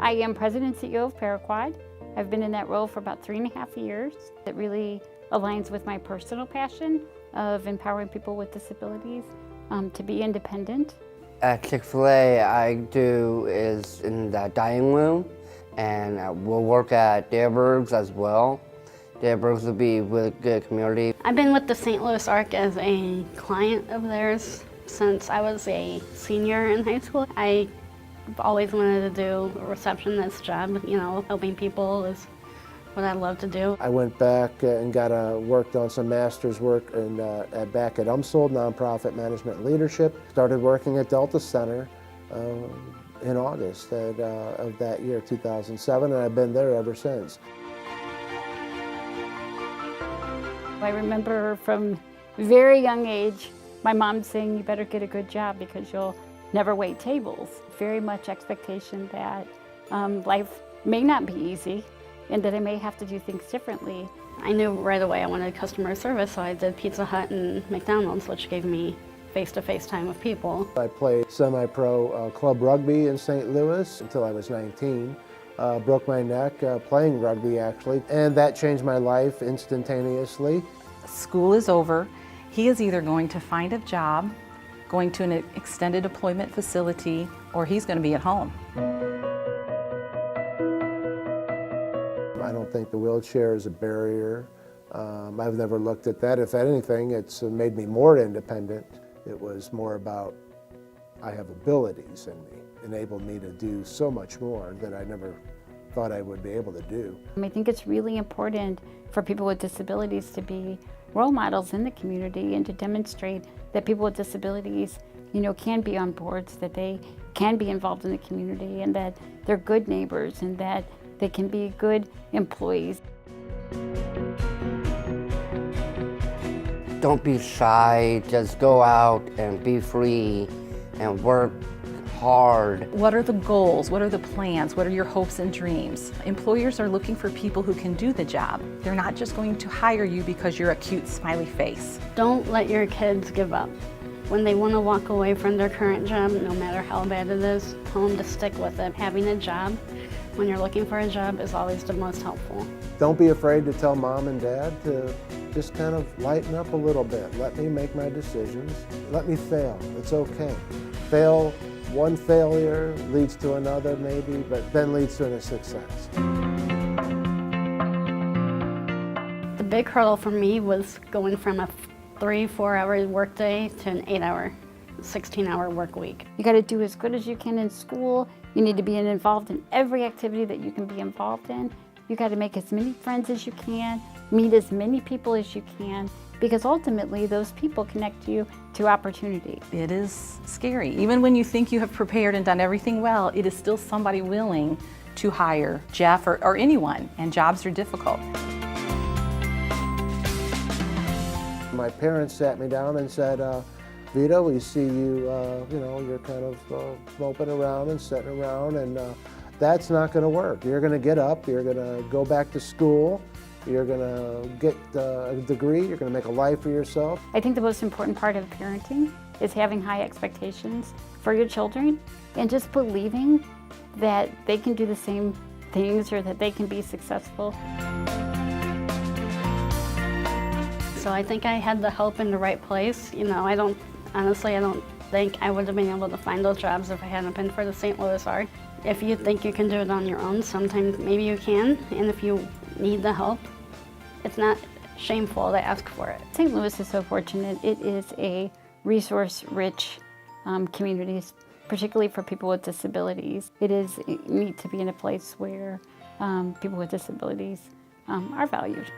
I am President and CEO of Paraquad. I've been in that role for about 3.5 years. It really aligns with my personal passion of empowering people with disabilities to be independent. At Chick-fil-A, I do is in the dining room, and we'll work at Dayburgs as well. Dayburgs will be with a good community. I've been with the St. Louis Arc as a client of theirs since I was a senior in high school. I've always wanted to do a receptionist job, you know, helping people is what I love to do. I went back and worked on some master's work back at UMSOLD, Nonprofit Management and Leadership. Started working at Delta Center in August of that year, 2007, and I've been there ever since. I remember from a very young age, my mom saying, you better get a good job because you'll never wait tables. Very much expectation that life may not be easy and that I may have to do things differently. I knew right away I wanted customer service, so I did Pizza Hut and McDonald's, which gave me face-to-face time with people. I played semi-pro club rugby in St. Louis until I was 19. Broke my neck playing rugby, actually, and that changed my life instantaneously. School is over. He is either going to find a job, going to an extended deployment facility, or he's going to be at home. I don't think the wheelchair is a barrier. I've never looked at that. If anything, it's made me more independent. It was more about I have abilities in me, enabled me to do so much more that I never thought I would be able to do. I think it's really important for people with disabilities to be role models in the community and to demonstrate that people with disabilities, you know, can be on boards, that they can be involved in the community, and that they're good neighbors, and that they can be good employees. Don't be shy, just go out and be free and work hard. What are the goals? What are the plans? What are your hopes and dreams? Employers are looking for people who can do the job. They're not just going to hire you because you're a cute smiley face. Don't let your kids give up. When they want to walk away from their current job, no matter how bad it is, tell them to stick with it. Having a job when you're looking for a job is always the most helpful. Don't be afraid to tell mom and dad to just kind of lighten up a little bit. Let me make my decisions. Let me fail. It's okay. Fail. One failure leads to another maybe, but then leads to a success. The big hurdle for me was going from a 3-4 hour workday to an 8-hour, 16-hour work week. You got to do as good as you can in school. You need to be involved in every activity that you can be involved in. You got to make as many friends as you can, meet as many people as you can, because ultimately those people connect you to opportunity. It is scary. Even when you think you have prepared and done everything well, it is still somebody willing to hire Jeff or anyone, and jobs are difficult. My parents sat me down and said, Vito, we see you, you know, you're kind of moping around and sitting around, and that's not going to work. You're going to get up, you're going to go back to school, you're going to get a degree, you're going to make a life for yourself. I think the most important part of parenting is having high expectations for your children and just believing that they can do the same things or that they can be successful. So I think I had the help in the right place. You know, honestly, I don't think I would have been able to find those jobs if it hadn't been for the St. Louis Arc. If you think you can do it on your own, sometimes maybe you can, and if you need the help, it's not shameful to ask for it. St. Louis is so fortunate. It is a resource-rich community, particularly for people with disabilities. It is neat to be in a place where people with disabilities are valued.